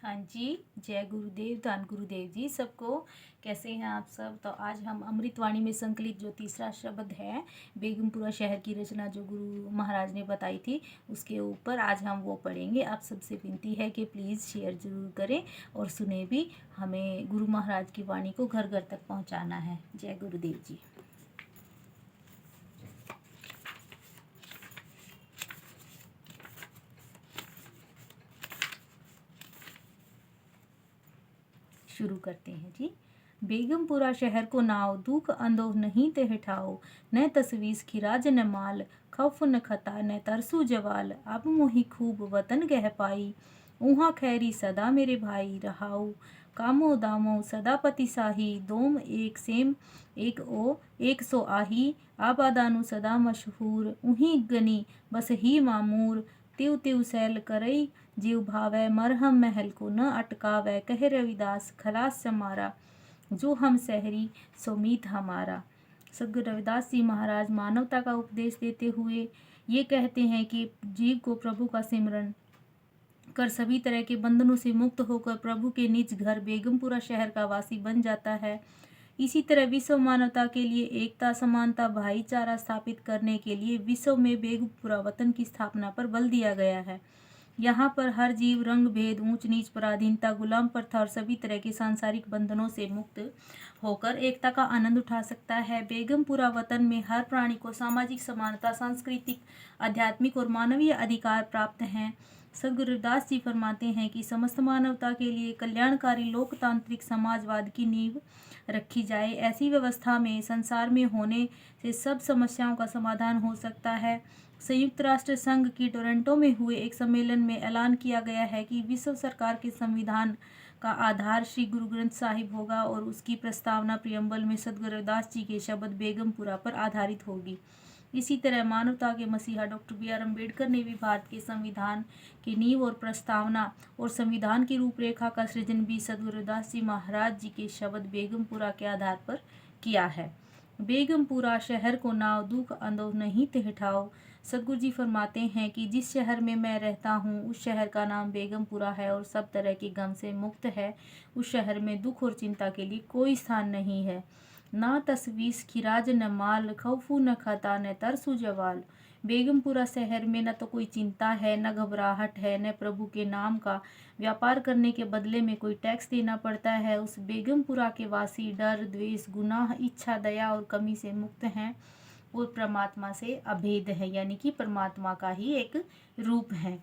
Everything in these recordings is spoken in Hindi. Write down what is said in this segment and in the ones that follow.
हाँ जी, जय गुरुदेव, धन गुरुदेव जी सबको। कैसे हैं आप सब। तो आज हम अमृतवाणी में संकलित जो तीसरा शब्द है बेगमपुरा शहर की रचना जो गुरु महाराज ने बताई थी उसके ऊपर आज हम वो पढ़ेंगे। आप सबसे विनती है कि प्लीज़ शेयर ज़रूर करें और सुने भी। हमें गुरु महाराज की वाणी को घर घर तक पहुंचाना है। जय गुरुदेव जी। शुरू करते हैं जी। बेगमपुरा शहर को नाव दुख अंदोह नहीं ते हिठाओ, न तसवीस खिराज न माल, खौफ न खता न तरसू जवाल, अब मोही खूब वतन गह पाई, ऊहा खैरी सदा मेरे भाई रहाऊ, कामो दामो सदा पति साही, दोम एक सेम एक ओ एक सो आही, आबादानु सदा मशहूर, उही गनी बस ही मामूर, तिव तिव सैल करई जीव भावै, मरहम महल को न अटकावै, कह रविदास खलास समारा, जो हम सहरी सोमीत हमारा। सद्गुरु रविदास जी महाराज मानवता का उपदेश देते हुए ये कहते हैं कि जीव को प्रभु का सिमरन कर सभी तरह के बंधनों से मुक्त होकर प्रभु के निज घर बेगमपुरा शहर का वासी बन जाता है। इसी तरह विश्व मानवता के लिए एकता, समानता, भाईचारा स्थापित करने के लिए विश्व में बेगमपुरा वतन की स्थापना पर बल दिया गया है। यहाँ पर हर जीव रंग भेद, ऊंच नीच, पराधीनता, गुलाम प्रथा और सभी तरह के सांसारिक बंधनों से मुक्त होकर एकता का आनंद उठा सकता है। बेगमपुरा वतन में हर प्राणी को सामाजिक समानता, सांस्कृतिक, आध्यात्मिक और मानवीय अधिकार प्राप्त हैं। सद्गुरु रविदास जी फरमाते हैं कि समस्त मानवता के लिए कल्याणकारी लोकतांत्रिक समाजवाद की नींव रखी जाए। ऐसी व्यवस्था में संसार में होने से सब समस्याओं का समाधान हो सकता है। संयुक्त राष्ट्र संघ की टोरंटो में हुए एक सम्मेलन में ऐलान किया गया है कि विश्व सरकार के संविधान का आधार श्री गुरु ग्रंथ साहिब होगा और उसकी प्रस्तावना प्रियम्बल में सद्गुरु रविदास जी के शब्द बेगमपुरा पर आधारित होगी। इसी तरह मानवता के मसीहा डॉक्टर B.R. अम्बेडकर ने भी भारत के संविधान की नींव और प्रस्तावना और संविधान की रूपरेखा का सृजन भी सद्गुरु रविदास जी महाराज जी के शब्द बेगमपुरा के आधार पर किया है। बेगमपुरा शहर को नाव दुख अंदोह नहीं ते हिठाओ। सद्गुरु जी फरमाते हैं कि जिस शहर में मैं रहता हूँ उस शहर का नाम बेगमपुरा है और सब तरह के गम से मुक्त है। उस शहर में दुख और चिंता के लिए कोई स्थान नहीं है। ना तसवीस खिराज न माल, खौफू न खता न तरसू जवाल। बेगमपुरा शहर में न तो कोई चिंता है, न घबराहट है, न प्रभु के नाम का व्यापार करने के बदले में कोई टैक्स देना पड़ता है। उस बेगमपुरा के वासी डर, द्वेष, गुनाह, इच्छा, दया और कमी से मुक्त हैं और परमात्मा से अभेद है, यानी कि परमात्मा का ही एक रूप है।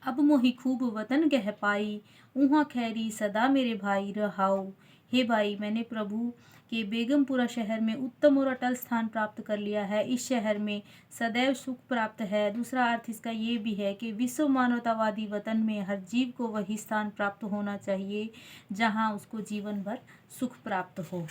अब मोहि खूब वतन गह पाई, ऊहा खैरी सदा मेरे भाई रहाओ। हे भाई, मैंने प्रभु के बेगमपुरा शहर में उत्तम और अटल स्थान प्राप्त कर लिया है। इस शहर में सदैव सुख प्राप्त है। दूसरा अर्थ इसका ये भी है कि विश्व मानवतावादी वतन में हर जीव को वही स्थान प्राप्त होना चाहिए जहाँ उसको जीवन भर सुख प्राप्त हो।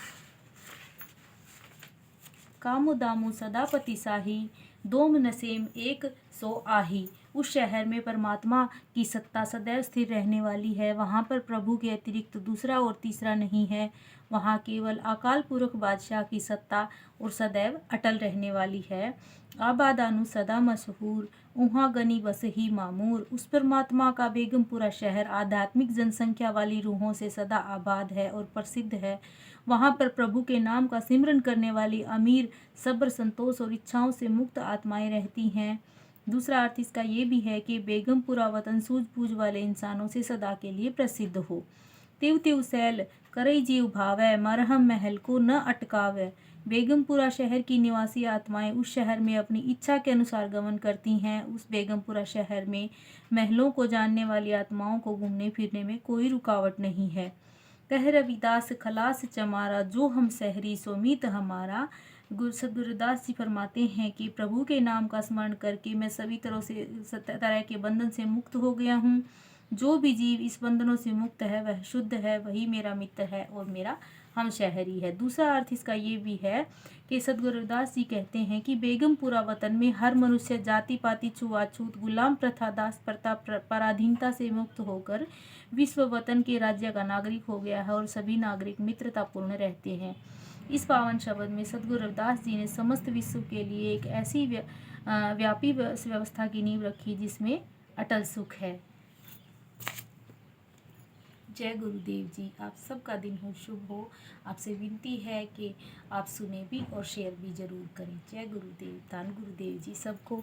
कामो दामो सदा पति साही, दोम नसेम एक सो आही। उस शहर में परमात्मा की सत्ता सदैव स्थिर रहने वाली है। वहाँ पर प्रभु के अतिरिक्त दूसरा और तीसरा नहीं है। वहाँ केवल अकाल पुरख बादशाह की सत्ता और सदैव अटल रहने वाली है। आबादानु सदा मशहूर, उहाँ गनी बस ही मामूर। उस परमात्मा का बेगमपुरा शहर आध्यात्मिक जनसंख्या वाली रूहों से सदा आबाद है और प्रसिद्ध है। वहाँ पर प्रभु के नाम का सिमरन करने वाली अमीर, सब्र, संतोष और इच्छाओं से मुक्त आत्माएं रहती हैं। दूसरा अर्थ इसका ये भी है कि बेगमपुरा वतन सूझबूझ वाले इंसानों से सदा के लिए प्रसिद्ध हो। तिव तिव सैल करई जीव भावै, मरहम महल को न अटकावै। बेगमपुरा शहर की निवासी आत्माएं उस शहर में अपनी इच्छा के अनुसार गमन करती हैं। उस बेगमपुरा शहर में महलों को जानने वाली आत्माओं को घूमने फिरने में कोई रुकावट नहीं है। कह रविदास खलास चमारा, जो हम सहरी सोमीत हमारा। सद्गुरु रविदास जी फरमाते हैं कि प्रभु के नाम का स्मरण करके मैं सभी तरह के बंधन से मुक्त हो गया हूँ। जो भी जीव इस बंधनों से मुक्त है वह शुद्ध है, वही मेरा मित्र है और मेरा हम शहरी है। दूसरा अर्थ इसका ये भी है कि सद्गुरु रविदास जी कहते हैं कि बेगमपुरा वतन में हर मनुष्य जाति पाति, छुआछूत, गुलाम प्रथा, दास प्रथा, पराधीनता से मुक्त होकर विश्व वतन के राज्य का नागरिक हो गया है और सभी नागरिक मित्रतापूर्ण रहते हैं। इस पावन शब्द में सद्गुरु रविदास जी ने समस्त विश्व के लिए एक ऐसी व्यापी व्यवस्था की नींव रखी जिसमें अटल सुख है। जय गुरुदेव जी। आप सबका दिन हो शुभ हो। आपसे विनती है कि आप सुने भी और शेयर भी ज़रूर करें। जय गुरुदेव। धन गुरुदेव जी सबको।